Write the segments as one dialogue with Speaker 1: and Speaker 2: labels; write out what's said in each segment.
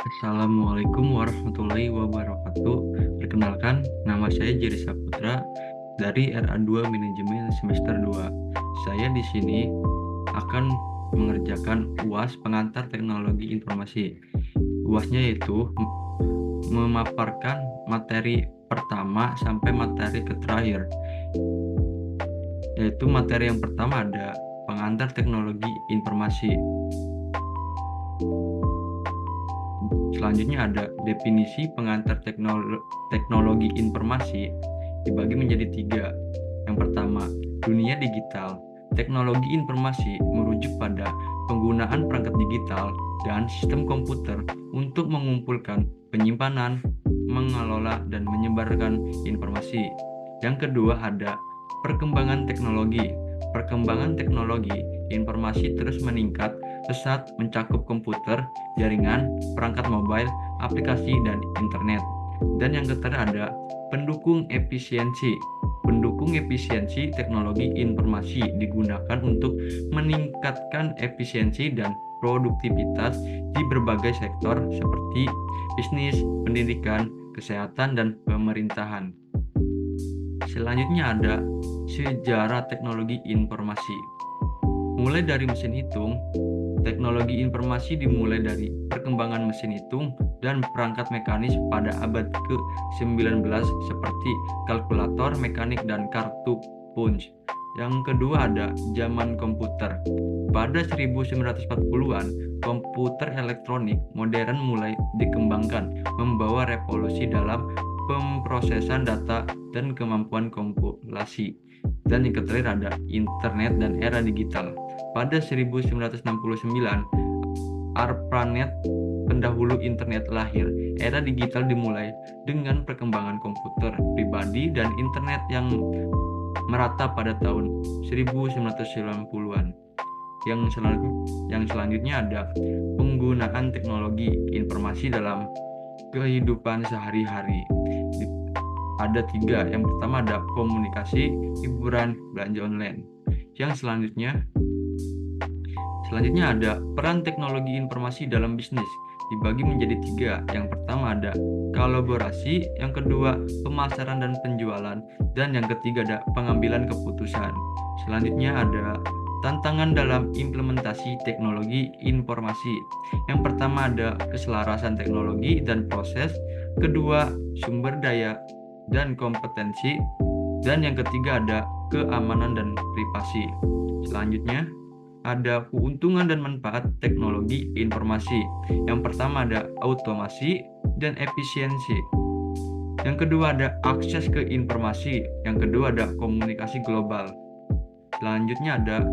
Speaker 1: Assalamualaikum warahmatullahi wabarakatuh. Perkenalkan, nama saya Jerry Saputra dari RA2 Manajemen semester 2. Saya di sini akan mengerjakan UAS pengantar teknologi informasi. UASnya yaitu memaparkan materi pertama sampai materi terakhir. Yaitu materi yang pertama ada pengantar teknologi informasi. Selanjutnya ada definisi pengantar teknologi informasi dibagi menjadi 3. Yang pertama, dunia digital. Teknologi informasi merujuk pada penggunaan perangkat digital dan sistem komputer untuk mengumpulkan, penyimpanan, mengelola, dan menyebarkan informasi. Yang kedua ada perkembangan teknologi. Perkembangan teknologi informasi terus meningkat pesat mencakup komputer, jaringan, perangkat mobile, aplikasi, dan internet. Dan yang ketiga ada pendukung efisiensi. Pendukung efisiensi teknologi informasi digunakan untuk meningkatkan efisiensi dan produktivitas di berbagai sektor seperti bisnis, pendidikan, kesehatan, dan pemerintahan. Selanjutnya ada sejarah teknologi informasi. Mulai dari mesin hitung, teknologi informasi dimulai dari perkembangan mesin hitung dan perangkat mekanis pada abad ke-19 seperti kalkulator mekanik dan kartu punch. Yang kedua ada zaman komputer. Pada 1940-an, komputer elektronik modern mulai dikembangkan, membawa revolusi dalam pemrosesan data dan kemampuan kompilasi. Dan yang terakhir ada internet dan era digital. Pada 1969, ARPANET, pendahulu internet, lahir. Era digital dimulai dengan perkembangan komputer pribadi dan internet yang merata pada tahun 1990-an. Yang selanjutnya ada penggunaan teknologi informasi dalam kehidupan sehari-hari. Ada 3. Yang pertama ada komunikasi, hiburan, belanja online. Yang selanjutnya ada peran teknologi informasi dalam bisnis, dibagi menjadi 3. Yang pertama ada kolaborasi, yang kedua pemasaran dan penjualan, dan yang ketiga ada pengambilan keputusan. Selanjutnya ada tantangan dalam implementasi teknologi informasi. Yang pertama ada keselarasan teknologi dan proses, kedua sumber daya dan kompetensi, dan yang ketiga ada keamanan dan privasi. Selanjutnya ada keuntungan dan manfaat teknologi informasi. Yang pertama ada automasi dan efisiensi. Yang kedua ada akses ke informasi. Yang kedua ada komunikasi global. Selanjutnya ada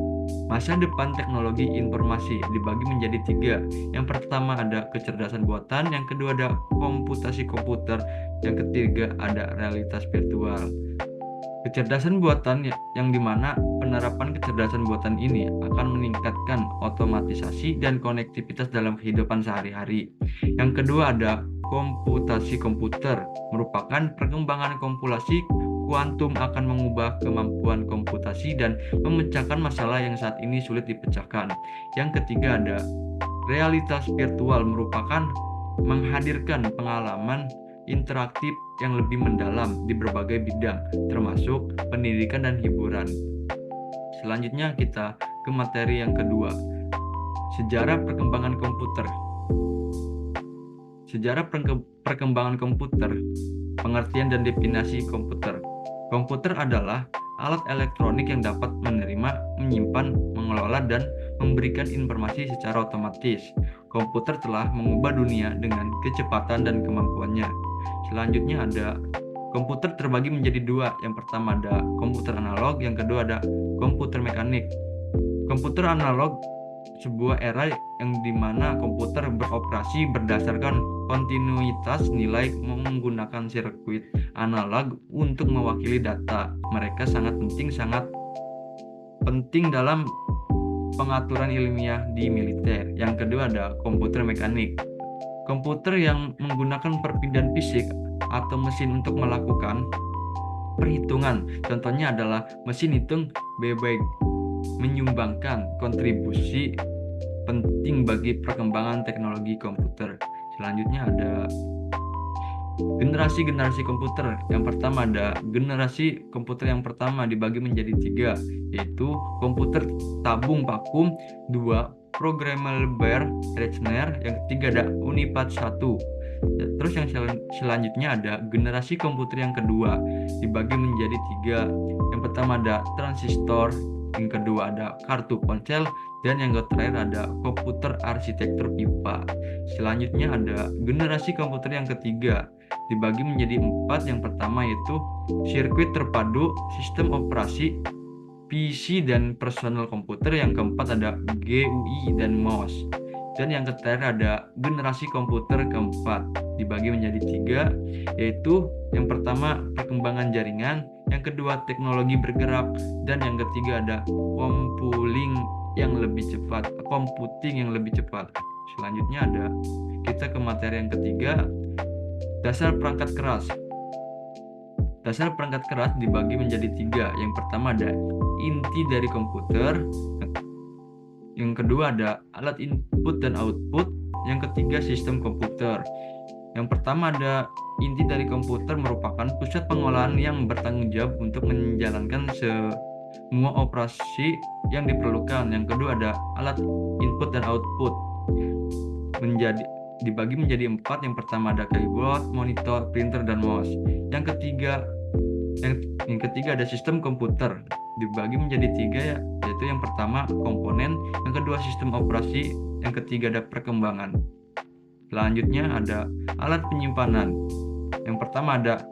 Speaker 1: masa depan teknologi informasi, dibagi menjadi 3. Yang pertama ada kecerdasan buatan, yang kedua ada komputasi komputer, yang ketiga ada realitas virtual. Kecerdasan buatan yang dimana penerapan kecerdasan buatan ini akan meningkatkan otomatisasi dan konektivitas dalam kehidupan sehari-hari. Yang kedua ada komputasi komputer, merupakan perkembangan komputasi kuantum akan mengubah kemampuan komputasi dan memecahkan masalah yang saat ini sulit dipecahkan. Yang ketiga ada realitas virtual, merupakan menghadirkan pengalaman interaktif yang lebih mendalam di berbagai bidang, termasuk pendidikan dan hiburan. Selanjutnya kita ke materi yang kedua, sejarah perkembangan komputer. Sejarah perkembangan komputer, pengertian dan definisi komputer. Komputer adalah alat elektronik yang dapat menerima, menyimpan, mengelola, dan memberikan informasi secara otomatis. Komputer telah mengubah dunia dengan kecepatan dan kemampuannya. Selanjutnya ada komputer terbagi menjadi 2. Yang pertama ada komputer analog, yang kedua ada komputer mekanik. Komputer analog sebuah era yang dimana komputer beroperasi berdasarkan kontinuitas nilai menggunakan sirkuit analog untuk mewakili data. Mereka sangat penting dalam pengaturan ilmiah di militer. Yang kedua ada komputer mekanik. Komputer yang menggunakan perpindahan fisik atau mesin untuk melakukan perhitungan. Contohnya adalah mesin hitung bebek, menyumbangkan kontribusi penting bagi perkembangan teknologi komputer. Selanjutnya ada generasi komputer. Yang pertama ada generasi komputer yang pertama dibagi menjadi 3, yaitu komputer tabung vakum, 2 programmable Rechner, yang ketiga ada Unipat 1. Terus yang selanjutnya ada generasi komputer yang kedua dibagi menjadi 3. Yang pertama ada transistor, yang kedua ada kartu ponsel, dan yang terakhir ada komputer arsitektur pipa. Selanjutnya ada generasi komputer yang ketiga dibagi menjadi 4. Yang pertama yaitu sirkuit terpadu, sistem operasi, PC dan personal komputer. Yang keempat ada GUI dan MOS. Dan yang terakhir ada generasi komputer keempat dibagi menjadi 3, yaitu yang pertama perkembangan jaringan, yang kedua teknologi bergerak, dan yang ketiga ada computing yang lebih cepat. Selanjutnya ada kita ke materi yang ketiga, dasar perangkat keras. Dasar perangkat keras dibagi menjadi 3. Yang pertama ada inti dari komputer, yang kedua ada alat input dan output, yang ketiga sistem komputer. Yang pertama ada inti dari komputer, merupakan pusat pengolahan yang bertanggung jawab untuk menjalankan semua operasi yang diperlukan. Yang kedua ada alat input dan output, dibagi menjadi 4. Yang pertama ada keyboard, monitor, printer, dan mouse. Yang ketiga ada sistem komputer, dibagi menjadi 3, yaitu yang pertama komponen, yang kedua sistem operasi, yang ketiga ada perkembangan. Selanjutnya ada alat penyimpanan. Yang pertama ada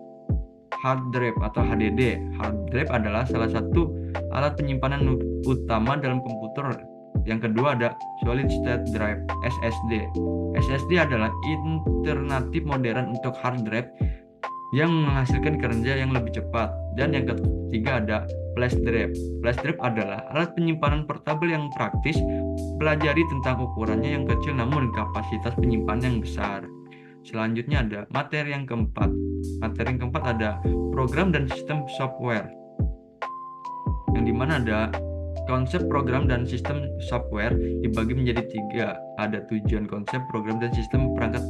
Speaker 1: hard drive atau HDD. Hard drive adalah salah satu alat penyimpanan utama dalam komputer. Yang kedua ada solid state drive, SSD. SSD adalah alternatif modern untuk hard drive yang menghasilkan kerja yang lebih cepat. Dan yang ketiga ada flash drive. Flash drive adalah alat penyimpanan portable yang praktis. Pelajari tentang ukurannya yang kecil namun kapasitas penyimpanan yang besar. Selanjutnya ada materi yang keempat. Materi yang keempat ada program dan sistem software, yang dimana ada konsep program dan sistem software dibagi menjadi 3. Ada tujuan konsep program dan sistem perangkat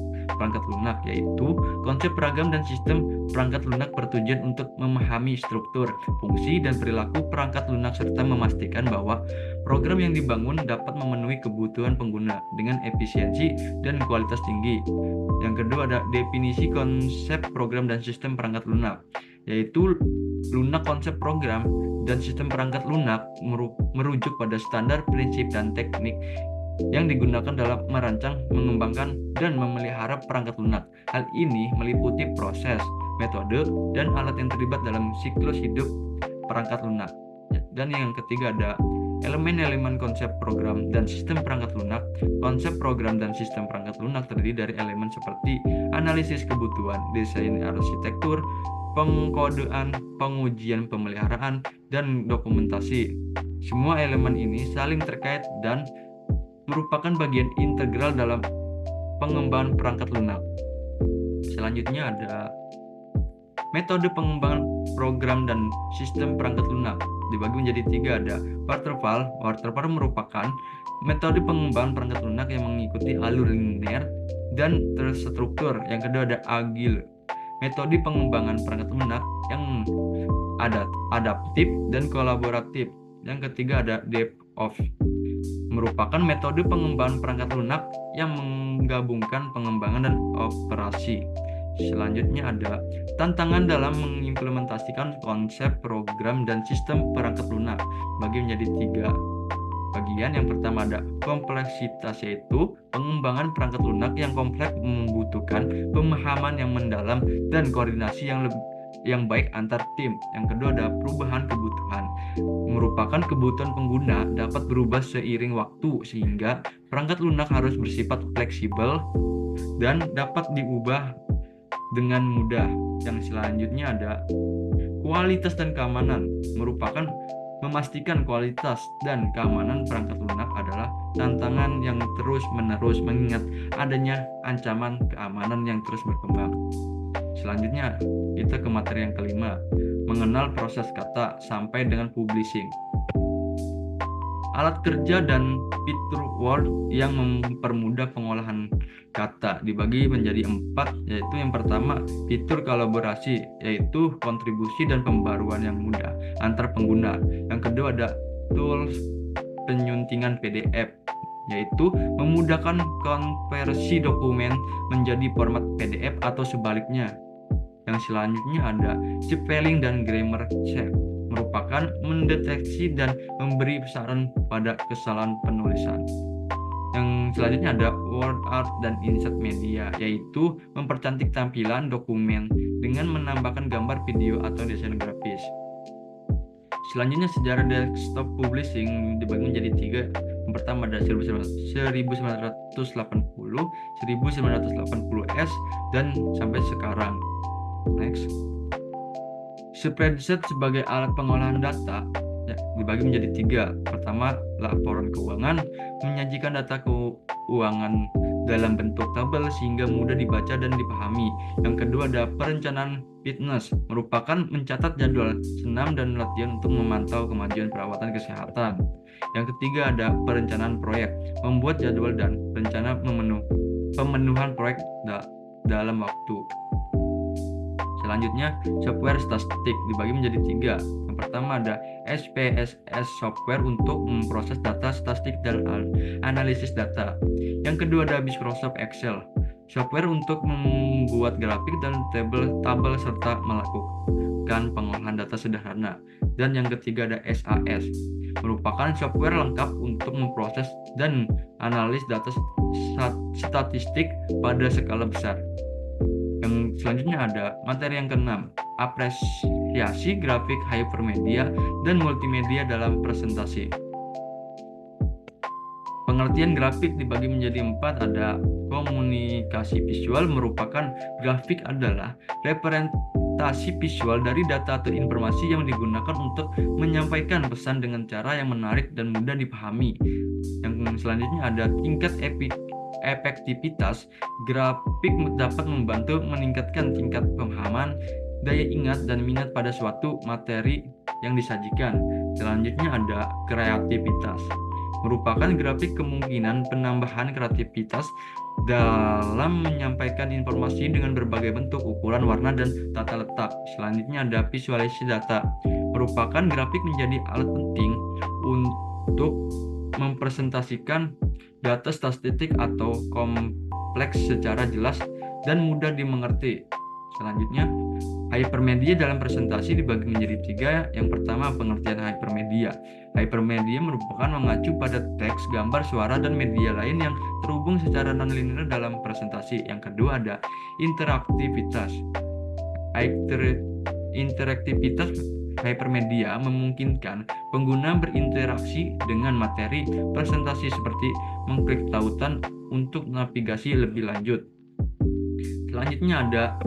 Speaker 1: lunak, yaitu konsep program dan sistem perangkat lunak bertujuan untuk memahami struktur, fungsi, dan perilaku perangkat lunak serta memastikan bahwa program yang dibangun dapat memenuhi kebutuhan pengguna dengan efisiensi dan kualitas tinggi. Yang kedua ada definisi konsep program dan sistem perangkat lunak, yaitu lunak konsep program dan sistem perangkat lunak merujuk pada standar, prinsip, dan teknik yang digunakan dalam merancang, mengembangkan, dan memelihara perangkat lunak. Hal ini meliputi proses, metode, dan alat yang terlibat dalam siklus hidup perangkat lunak. Dan yang ketiga ada elemen-elemen konsep program dan sistem perangkat lunak. Konsep program dan sistem perangkat lunak terdiri dari elemen seperti analisis kebutuhan, desain arsitektur, pengkodean, pengujian, pemeliharaan, dan dokumentasi. Semua elemen ini saling terkait dan merupakan bagian integral dalam pengembangan perangkat lunak. Selanjutnya ada metode pengembangan program dan sistem perangkat lunak, dibagi menjadi 3. Ada waterfall. Waterfall merupakan metode pengembangan perangkat lunak yang mengikuti alur linear dan terstruktur. Yang kedua ada agile, metode pengembangan perangkat lunak yang adaptif dan kolaboratif. Yang ketiga ada DevOps, merupakan metode pengembangan perangkat lunak yang menggabungkan pengembangan dan operasi. Selanjutnya ada tantangan dalam mengimplementasikan konsep program dan sistem perangkat lunak, bagi menjadi 3 bagian. Yang pertama ada kompleksitas, yaitu pengembangan perangkat lunak yang kompleks membutuhkan pemahaman yang mendalam dan koordinasi yang baik antar tim. Yang kedua ada perubahan kebutuhan, merupakan kebutuhan pengguna dapat berubah seiring waktu sehingga perangkat lunak harus bersifat fleksibel dan dapat diubah dengan mudah. Yang selanjutnya ada kualitas dan keamanan, merupakan memastikan kualitas dan keamanan perangkat lunak adalah tantangan yang terus-menerus mengingat adanya ancaman keamanan yang terus berkembang. Selanjutnya kita ke materi yang kelima, mengenal proses kata sampai dengan publishing. alat kerja dan fitur Word yang mempermudah pengolahan data dibagi menjadi 4, yaitu yang pertama fitur kolaborasi, yaitu kontribusi dan pembaruan yang mudah antar pengguna. Yang kedua ada tools penyuntingan PDF, yaitu memudahkan konversi dokumen menjadi format PDF atau sebaliknya. Yang selanjutnya ada spelling dan grammar check, merupakan mendeteksi dan memberi saran pada kesalahan penulisan. Yang selanjutnya ada word art dan insert media, yaitu mempercantik tampilan dokumen dengan menambahkan gambar, video, atau desain grafis. Selanjutnya sejarah desktop publishing dibagi menjadi 3. Yang pertama ada 1980, 1980S, dan sampai sekarang. Next. Spreadsheet sebagai alat pengolahan data dibagi menjadi 3. Pertama, laporan keuangan, menyajikan data keuangan dalam bentuk tabel sehingga mudah dibaca dan dipahami. Yang kedua ada perencanaan fitness, merupakan mencatat jadwal senam dan latihan untuk memantau kemajuan perawatan kesehatan. Yang ketiga ada perencanaan proyek, membuat jadwal dan rencana pemenuhan proyek dalam waktu. Selanjutnya, software statistik dibagi menjadi 3. Yang pertama ada SPSS, software untuk memproses data statistik dan analisis data. Yang kedua ada Microsoft Excel, software untuk membuat grafik dan tabel serta melakukan pengolahan data sederhana. Dan yang ketiga ada SAS, merupakan software lengkap untuk memproses dan analis data statistik pada skala besar. Yang selanjutnya ada materi yang keenam, apresiasi grafik hypermedia dan multimedia dalam presentasi. Pengertian grafik dibagi menjadi 4, ada komunikasi visual, merupakan grafik adalah representasi visual dari data atau informasi yang digunakan untuk menyampaikan pesan dengan cara yang menarik dan mudah dipahami. Yang selanjutnya ada tingkat efektivitas, grafik dapat membantu meningkatkan tingkat pemahaman, daya ingat, dan minat pada suatu materi yang disajikan. Selanjutnya ada kreativitas, merupakan grafik kemungkinan penambahan kreativitas dalam menyampaikan informasi dengan berbagai bentuk, ukuran, warna, dan tata letak. Selanjutnya ada visualisasi data, merupakan grafik menjadi alat penting untuk mempresentasikan data statistik atau kompleks secara jelas dan mudah dimengerti. Selanjutnya, hypermedia dalam presentasi dibagi menjadi 3. Yang pertama, pengertian hypermedia. Hypermedia merupakan mengacu pada teks, gambar, suara, dan media lain yang terhubung secara non-linear dalam presentasi. Yang kedua ada interaktivitas. Interaktivitas hypermedia memungkinkan pengguna berinteraksi dengan materi presentasi seperti mengklik tautan untuk navigasi lebih lanjut. Selanjutnya ada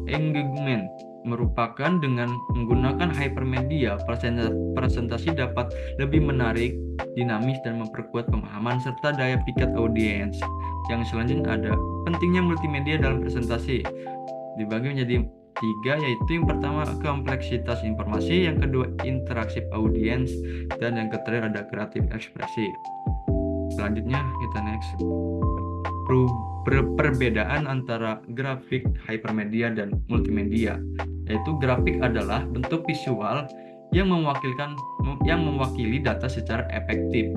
Speaker 1: engagement, merupakan dengan menggunakan hypermedia presentasi dapat lebih menarik, dinamis, dan memperkuat pemahaman serta daya pikat audiens. Yang selanjutnya ada pentingnya multimedia dalam presentasi, dibagi menjadi 3, yaitu yang pertama kompleksitas informasi, yang kedua interaksi audiens, dan yang ketiga ada kreatif ekspresi. Selanjutnya kita next. Perbedaan antara grafik, hypermedia, dan multimedia, yaitu grafik adalah bentuk visual yang mewakili data secara efektif.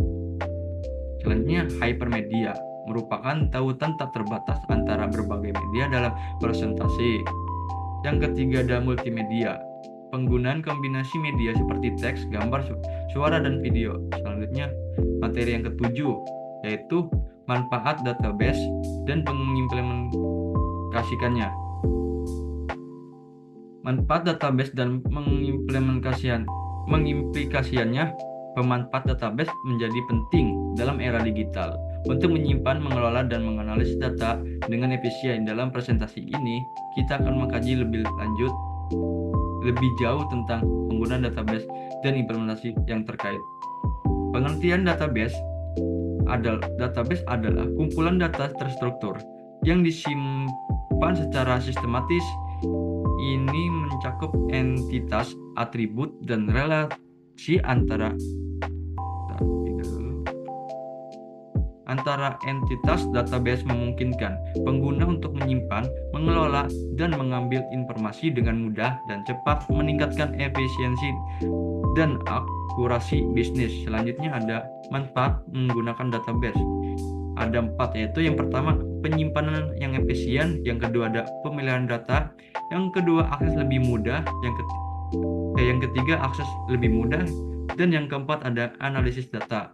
Speaker 1: Selanjutnya hypermedia merupakan tautan tak terbatas antara berbagai media dalam presentasi. Yang ketiga ada multimedia, penggunaan kombinasi media seperti teks, gambar, suara, dan video. Selanjutnya materi yang ketujuh, yaitu manfaat database dan mengimplementasikannya. Manfaat database dan mengimplikasiannya. Pemanfaat database menjadi penting dalam era digital untuk menyimpan, mengelola, dan menganalisis data dengan efisien. Dalam presentasi ini, kita akan mengkaji lebih jauh tentang penggunaan database dan implementasi yang terkait. Pengertian database adalah kumpulan data terstruktur yang disimpan secara sistematis. Ini mencakup entitas, atribut, dan relasi antara antara entitas database memungkinkan pengguna untuk menyimpan, mengelola, dan mengambil informasi dengan mudah dan cepat, meningkatkan efisiensi dan akurasi bisnis. Selanjutnya ada manfaat menggunakan database. Ada 4, yaitu yang pertama penyimpanan yang efisien, yang kedua ada pemeliharaan data, yang kedua akses lebih mudah, yang ketiga akses lebih mudah, dan yang keempat ada analisis data.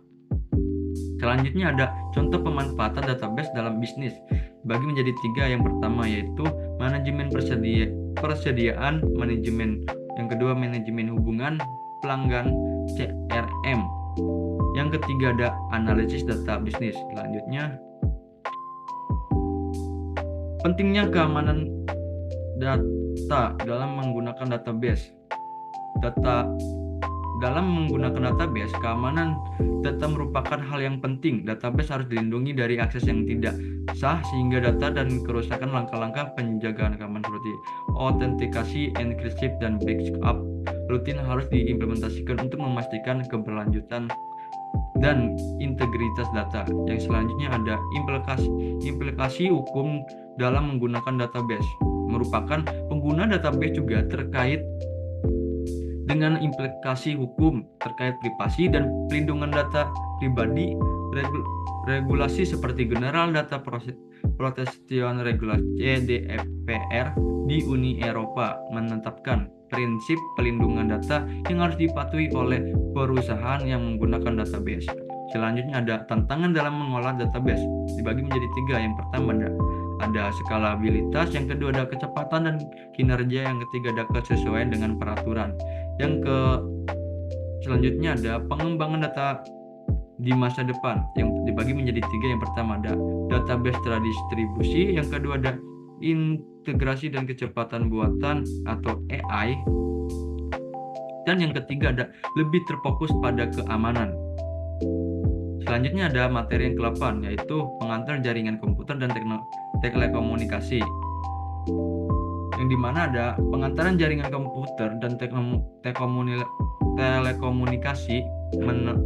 Speaker 1: Selanjutnya ada contoh pemanfaatan database dalam bisnis, bagi menjadi 3. Yang pertama yaitu manajemen persediaan manajemen, yang kedua manajemen hubungan pelanggan CRM, yang ketiga ada analisis data bisnis. Selanjutnya pentingnya keamanan data dalam menggunakan database. Dalam menggunakan database, keamanan data merupakan hal yang penting. Database harus dilindungi dari akses yang tidak sah, sehingga data dan kerusakan. Langkah-langkah penjagaan keamanan seperti autentikasi, enkripsi, dan backup rutin harus diimplementasikan untuk memastikan keberlanjutan dan integritas data. Yang selanjutnya ada implikasi hukum dalam menggunakan database. Merupakan pengguna database juga terkait dengan implikasi hukum terkait privasi dan pelindungan data pribadi. Regulasi seperti General Data Protection Regulation GDPR di Uni Eropa menetapkan prinsip pelindungan data yang harus dipatuhi oleh perusahaan yang menggunakan database. Selanjutnya ada tantangan dalam mengolah database, dibagi menjadi 3. Yang pertama ada skalabilitas, yang kedua ada kecepatan dan kinerja, yang ketiga ada kesesuaian dengan peraturan. Selanjutnya ada pengembangan data di masa depan, yang dibagi menjadi 3. Yang pertama ada database terdistribusi, yang kedua ada integrasi dan kecepatan buatan atau AI, dan yang ketiga ada lebih terfokus pada keamanan. Selanjutnya ada materi yang ke-8, yaitu pengantar jaringan komputer dan telekomunikasi, yang dimana ada pengantaran jaringan komputer dan telekomunikasi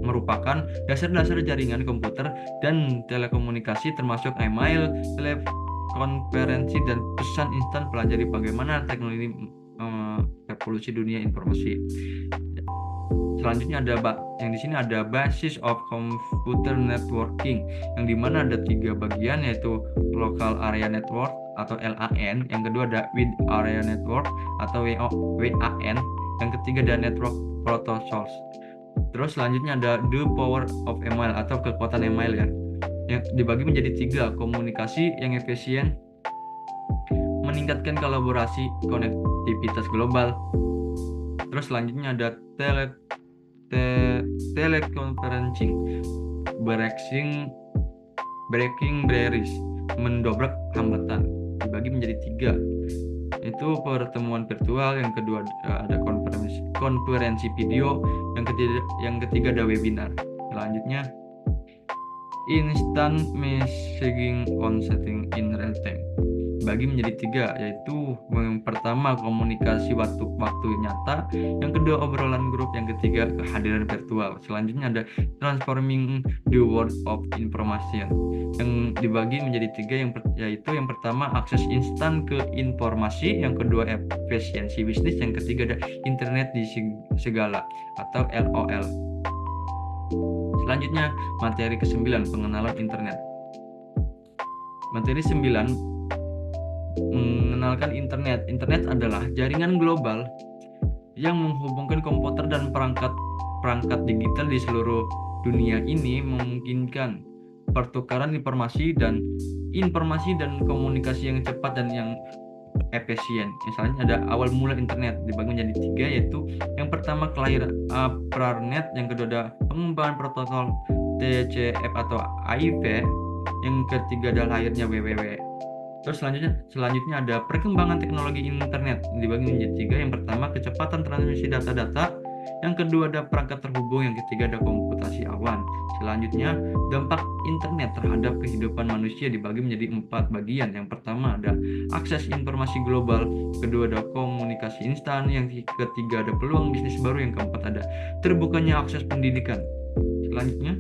Speaker 1: merupakan dasar-dasar jaringan komputer dan telekomunikasi, termasuk email, telekonferensi, dan pesan instan. Pelajari bagaimana teknologi revolusi dunia informasi. Selanjutnya yang di sini ada basis of computer networking, yang dimana ada 3 bagian, yaitu local area network atau LAN, yang kedua ada wide area network atau WAN, yang ketiga ada network protocols. Terus selanjutnya ada the power of email atau kekuatan email, yang dibagi menjadi 3. Komunikasi yang efisien, meningkatkan kolaborasi konektivitas global. Terus selanjutnya ada teleconferencing, breaking barriers, mendobrak hambatan, dibagi menjadi 3. Itu pertemuan virtual, yang kedua ada konferensi video, yang ketiga ada webinar. Selanjutnya instant messaging on setting in real time, bagi menjadi 3, yaitu yang pertama komunikasi waktu nyata, yang kedua obrolan grup, yang ketiga kehadiran virtual. Selanjutnya ada transforming the world of information, yang dibagi menjadi 3, yaitu yang pertama akses instan ke informasi, yang kedua efisiensi bisnis, yang ketiga ada internet di segala atau LOL. Selanjutnya materi ke-9, pengenalan internet. Materi 9 mengenalkan internet. Internet adalah jaringan global yang menghubungkan komputer dan perangkat digital di seluruh dunia. Ini memungkinkan pertukaran informasi dan komunikasi yang cepat dan yang efisien. Misalnya ada awal mula internet, dibagi menjadi 3, yaitu yang pertama kelahiran ARPANET, yang kedua ada pengembangan protokol TCP atau IP, yang ketiga ada lahirnya WWW. Terus selanjutnya ada perkembangan teknologi internet, dibagi menjadi 3. Yang pertama kecepatan transmisi data-data, yang kedua ada perangkat terhubung, yang ketiga ada komputasi awan. Selanjutnya dampak internet terhadap kehidupan manusia, dibagi menjadi 4 bagian. Yang pertama ada akses informasi global, kedua ada komunikasi instan, yang ketiga ada peluang bisnis baru, yang keempat ada terbukanya akses pendidikan. Selanjutnya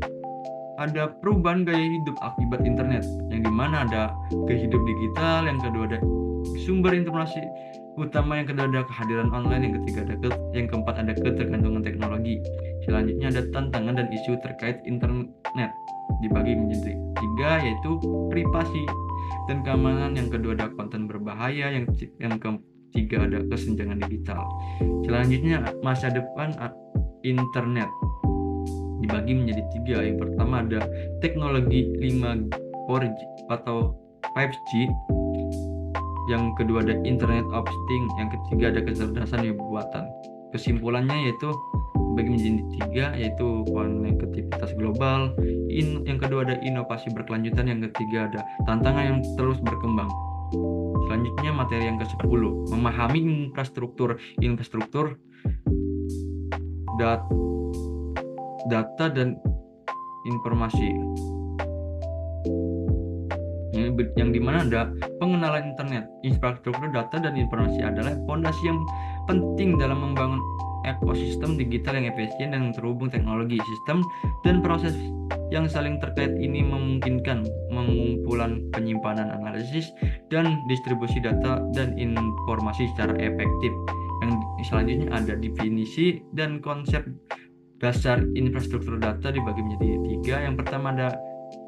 Speaker 1: ada perubahan gaya hidup akibat internet, yang dimana ada gaya hidup digital, yang kedua ada sumber informasi utama, yang kedua ada kehadiran online, yang ketiga ada yang keempat ada ketergantungan teknologi. Selanjutnya ada tantangan dan isu terkait internet, dibagi menjadi tiga, yaitu privasi dan keamanan, yang kedua ada konten berbahaya, yang ketiga ada kesenjangan digital. Selanjutnya masa depan internet dibagi menjadi tiga. Yang pertama ada teknologi 5G atau 5G, yang kedua ada Internet of Things, yang ketiga ada kecerdasan buatan. Kesimpulannya yaitu bagi menjadi tiga, yaitu konektivitas global, yang kedua ada inovasi berkelanjutan, yang ketiga ada tantangan yang terus berkembang. Selanjutnya materi yang ke-10, memahami infrastruktur data dan informasi, yang dimana ada pengenalan internet. Infrastruktur data dan informasi adalah fondasi yang penting dalam membangun ekosistem digital yang efisien dan terhubung. Teknologi, sistem, dan proses yang saling terkait ini memungkinkan pengumpulan, penyimpanan, analisis, dan distribusi data dan informasi secara efektif. Yang selanjutnya ada definisi dan konsep dasar infrastruktur data dibagi menjadi tiga. Yang pertama ada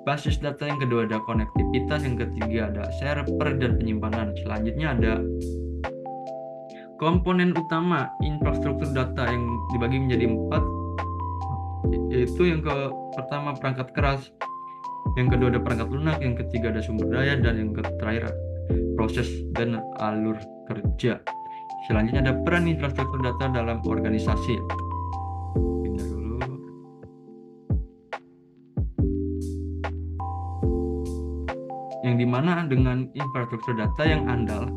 Speaker 1: basis data, yang kedua ada konektivitas, yang ketiga ada server dan penyimpanan. Selanjutnya ada komponen utama infrastruktur data yang dibagi menjadi 4, yaitu yang pertama perangkat keras, yang kedua ada perangkat lunak, yang ketiga ada sumber daya, dan yang terakhir proses dan alur kerja. Selanjutnya ada peran infrastruktur data dalam organisasi. Yang dimana dengan infrastruktur data yang andal,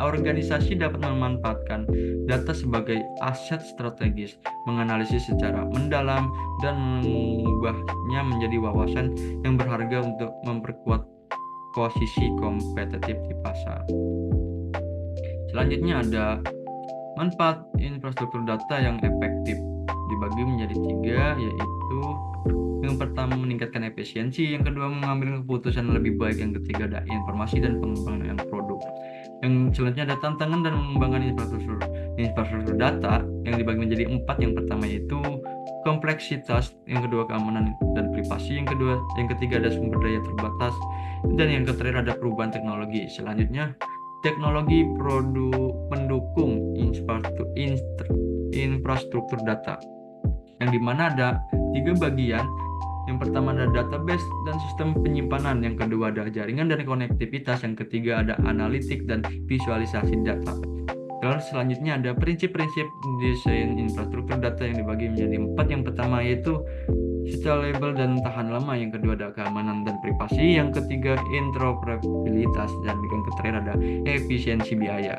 Speaker 1: organisasi dapat memanfaatkan data sebagai aset strategis, menganalisis secara mendalam, dan mengubahnya menjadi wawasan yang berharga untuk memperkuat posisi kompetitif di pasar. Selanjutnya ada manfaat infrastruktur data yang efektif, dibagi menjadi tiga, yaitu yang pertama meningkatkan efisiensi, yang kedua mengambil keputusan lebih baik, yang ketiga ada informasi dan pengembangan produk. Yang selanjutnya ada tantangan dan mengembangkan infrastruktur data yang dibagi menjadi 4. Yang pertama yaitu kompleksitas, yang kedua keamanan dan privasi, yang ketiga ada sumber daya terbatas, dan yang terakhir ada perubahan teknologi. Selanjutnya teknologi pendukung infrastruktur data, yang dimana ada 3 bagian. Yang pertama ada database dan sistem penyimpanan, yang kedua ada jaringan dan konektivitas, yang ketiga ada analitik dan visualisasi data. Lalu selanjutnya ada prinsip-prinsip desain infrastruktur data yang dibagi menjadi 4. Yang pertama yaitu scalable dan tahan lama, yang kedua ada keamanan dan privasi, yang ketiga interoperabilitas, dan yang terakhir ada efisiensi biaya.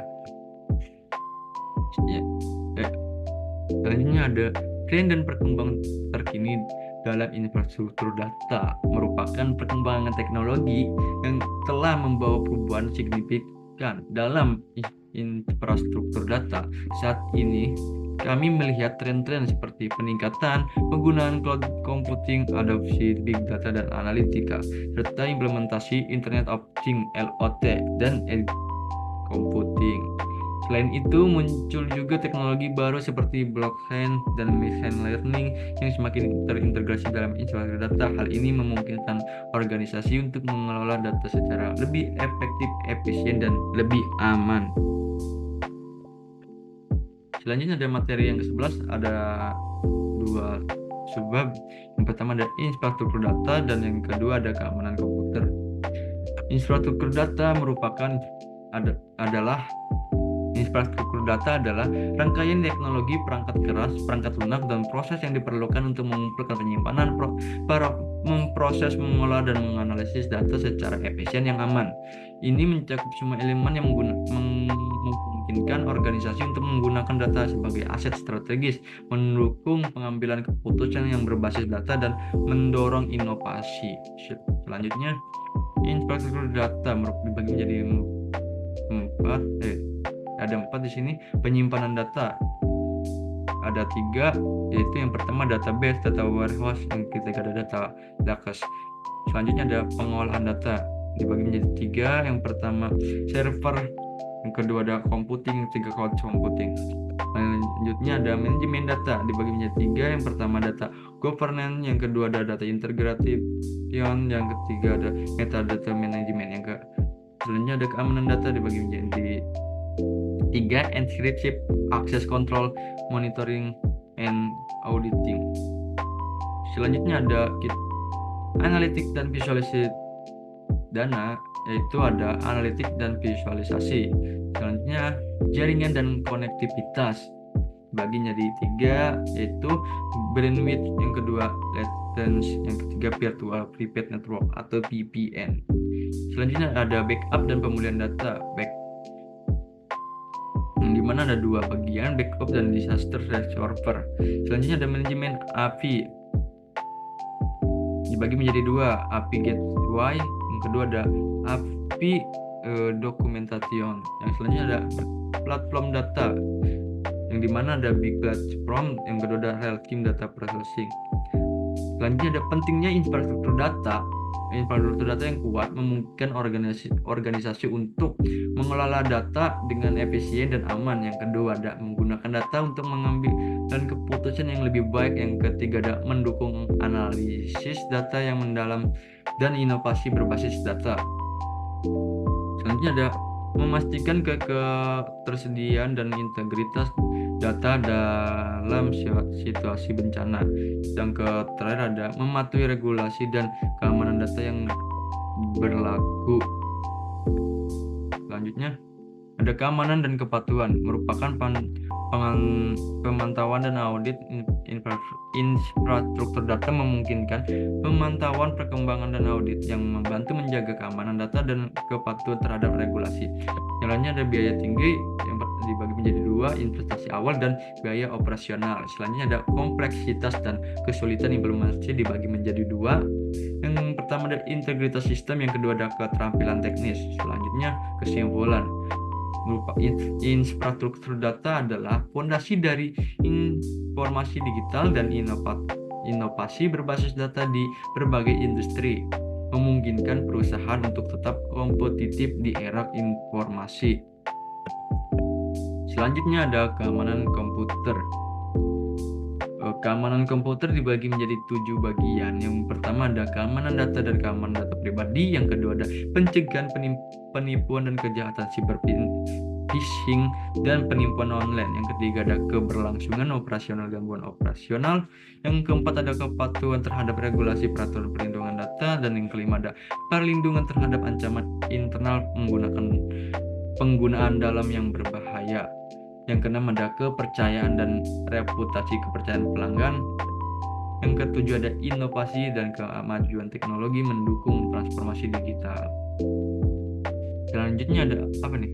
Speaker 1: Selanjutnya ada tren dan perkembangan terkini dalam infrastruktur data, merupakan perkembangan teknologi yang telah membawa perubahan signifikan dalam infrastruktur data. Saat ini kami melihat tren-tren seperti peningkatan penggunaan cloud computing, adopsi big data dan analitika, serta implementasi Internet of Things (IoT) dan edge computing. Selain itu, muncul juga teknologi baru seperti blockchain dan machine learning yang semakin terintegrasi dalam infrastruktur data. Hal ini memungkinkan organisasi untuk mengelola data secara lebih efektif, efisien, dan lebih aman. Selanjutnya ada materi yang ke-11, ada 2 subbab. Yang pertama ada infrastruktur data, dan yang kedua ada keamanan komputer. Infrastruktur data Infrastruktur data adalah rangkaian teknologi, perangkat keras, perangkat lunak, dan proses yang diperlukan untuk mengumpulkan, penyimpanan, memproses, mengolah, dan menganalisis data secara efisien yang aman. Ini mencakup semua elemen yang memungkinkan organisasi untuk menggunakan data sebagai aset strategis, mendukung pengambilan keputusan yang berbasis data, dan mendorong inovasi. Selanjutnya, infrastruktur data dibagi menjadi 4. Ada 4 di sini. Penyimpanan data ada 3, yaitu yang pertama database, data warehouse, yang ketiga ada data lakes. Selanjutnya ada pengolahan data dibagi menjadi 3. Yang pertama server, yang kedua ada computing, yang ketiga cloud computing. Selanjutnya ada manajemen data dibagi menjadi 3. Yang pertama data governance, yang kedua ada data integration, yang ketiga ada metadata management. Selanjutnya ada keamanan data dibagi menjadi 3. Encryption, access control, monitoring, and auditing. Selanjutnya ada analitik dan visualisasi dana, yaitu ada analitik dan visualisasi. Selanjutnya jaringan dan konektivitas bagi menjadi 3, yaitu bandwidth, yang kedua latency, yang ketiga virtual private network atau VPN. Selanjutnya ada backup dan pemulihan data, yang dimana ada 2 bagian, backup dan disaster recovery. Selanjutnya ada manajemen API dibagi menjadi 2, API gateway, yang kedua ada API documentation. Yang selanjutnya ada platform data, yang dimana ada big platform, yang kedua ada real-time data processing. Selanjutnya ada pentingnya infrastruktur data. Infrastruktur data yang kuat memungkinkan organisasi untuk mengelola data dengan efisien dan aman. Yang kedua ada menggunakan data untuk mengambil dan keputusan yang lebih baik. Yang ketiga ada mendukung analisis data yang mendalam dan inovasi berbasis data. Selanjutnya ada memastikan ketersediaan dan integritas data dalam situasi bencana. Yang terakhir ada mematuhi regulasi dan keamanan data yang berlaku. Selanjutnya ada keamanan dan kepatuhan, merupakan pemantauan dan audit infrastruktur data, memungkinkan pemantauan perkembangan dan audit yang membantu menjaga keamanan data dan kepatuhan terhadap regulasi. Selanjutnya ada biaya tinggi, yang dibagi menjadi 2, investasi awal dan biaya operasional. Selanjutnya ada kompleksitas dan kesulitan implementasi, dibagi menjadi 2. Yang pertama ada integritas sistem, yang kedua ada keterampilan teknis. Selanjutnya kesimpulan, infrastruktur data adalah fondasi dari informasi digital dan inovasi berbasis data di berbagai industri, memungkinkan perusahaan untuk tetap kompetitif di era informasi. Selanjutnya ada keamanan komputer. Keamanan komputer dibagi menjadi 7 bagian. Yang pertama ada keamanan data dan keamanan data pribadi. Yang kedua ada pencegahan penipuan dan kejahatan cyber, phishing dan penipuan online. Yang ketiga ada keberlangsungan operasional, gangguan operasional. Yang keempat ada kepatuhan terhadap regulasi peraturan perlindungan data. Dan yang kelima ada perlindungan terhadap ancaman internal penggunaan dalam yang berbahaya. Yang keenam ada kepercayaan dan reputasi kepercayaan pelanggan. Yang ketujuh ada inovasi dan kemajuan teknologi mendukung transformasi digital. Selanjutnya ada apa nih?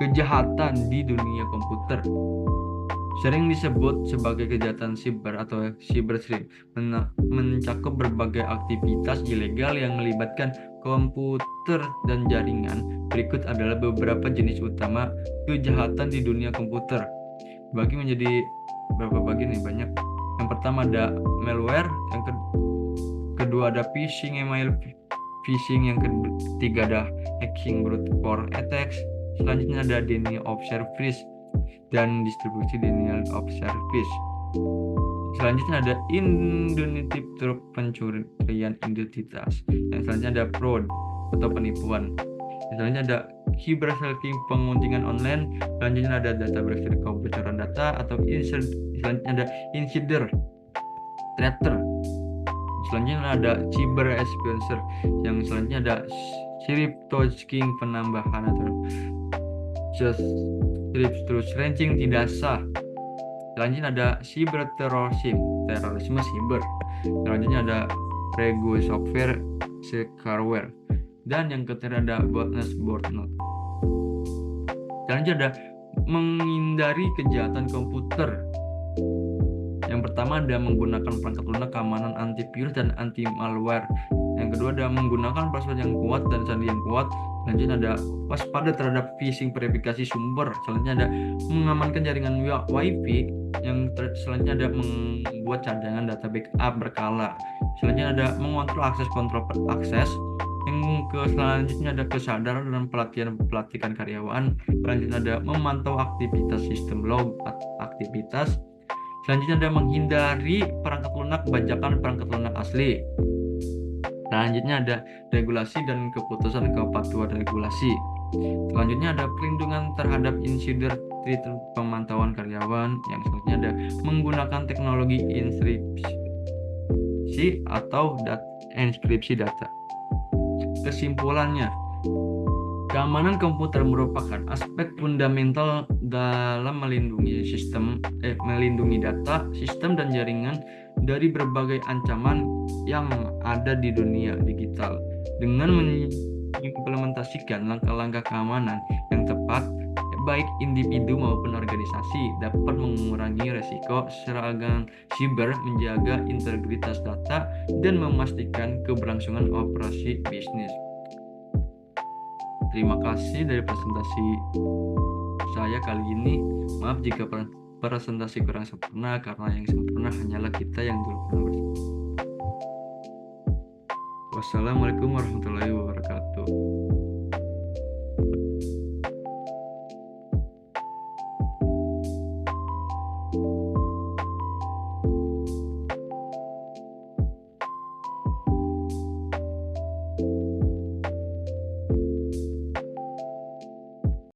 Speaker 1: Kejahatan di dunia komputer. Sering disebut sebagai kejahatan siber atau cybercrime, mencakup berbagai aktivitas ilegal yang melibatkan komputer dan jaringan. Berikut adalah beberapa jenis utama kejahatan di dunia komputer. Bagi menjadi berapa bagian nih, banyak. Yang pertama ada malware, yang kedua ada phishing, email phishing, yang ketiga ada hacking, brute force attacks. Selanjutnya ada denial of service dan distribusi denial of service. Selanjutnya ada identity theft, pencurian identitas. Yang selanjutnya ada fraud atau penipuan. Yang selanjutnya ada cyber hacking, penguntingan online. Selanjutnya ada data breach, kebocoran data atau selanjutnya ada insider threater. Selanjutnya ada cyber espionage. Yang selanjutnya ada cryptosking, penambahan atau ranking tidak sah. Selanjutnya ada cyber terorisme cyber. Selanjutnya ada regu software, scareware. Dan yang ketiga ada botnet. Selanjutnya ada menghindari kejahatan komputer. Yang pertama ada menggunakan perangkat lunak, keamanan antivirus dan anti malware. Yang kedua ada menggunakan password yang kuat dan sandi yang kuat. Selanjutnya ada waspada terhadap phishing verifikasi sumber. Selanjutnya ada mengamankan jaringan WiFi. Selanjutnya ada membuat cadangan data backup berkala. Selanjutnya ada mengontrol kontrol akses. Selanjutnya ada kesadaran dan pelatihan karyawan. Selanjutnya ada memantau aktivitas sistem log aktivitas. Selanjutnya ada menghindari perangkat lunak bajakan perangkat lunak asli. Selanjutnya ada regulasi dan keputusan kepatuhan regulasi. Selanjutnya ada perlindungan terhadap insiden pemantauan karyawan. Yang selanjutnya ada menggunakan teknologi inskripsi atau enkripsi data. Kesimpulannya, keamanan komputer merupakan aspek fundamental dalam melindungi data, sistem dan jaringan dari berbagai ancaman yang ada di dunia digital. Dengan mengimplementasikan langkah-langkah keamanan yang tepat, baik individu maupun organisasi dapat mengurangi resiko serangan siber, menjaga integritas data, dan memastikan keberlangsungan operasi bisnis. Terima kasih dari presentasi saya kali ini. Maaf jika presentasi kurang sempurna, karena yang sempurna hanyalah kita yang dulu pernah bersama. Wassalamualaikum warahmatullahi wabarakatuh.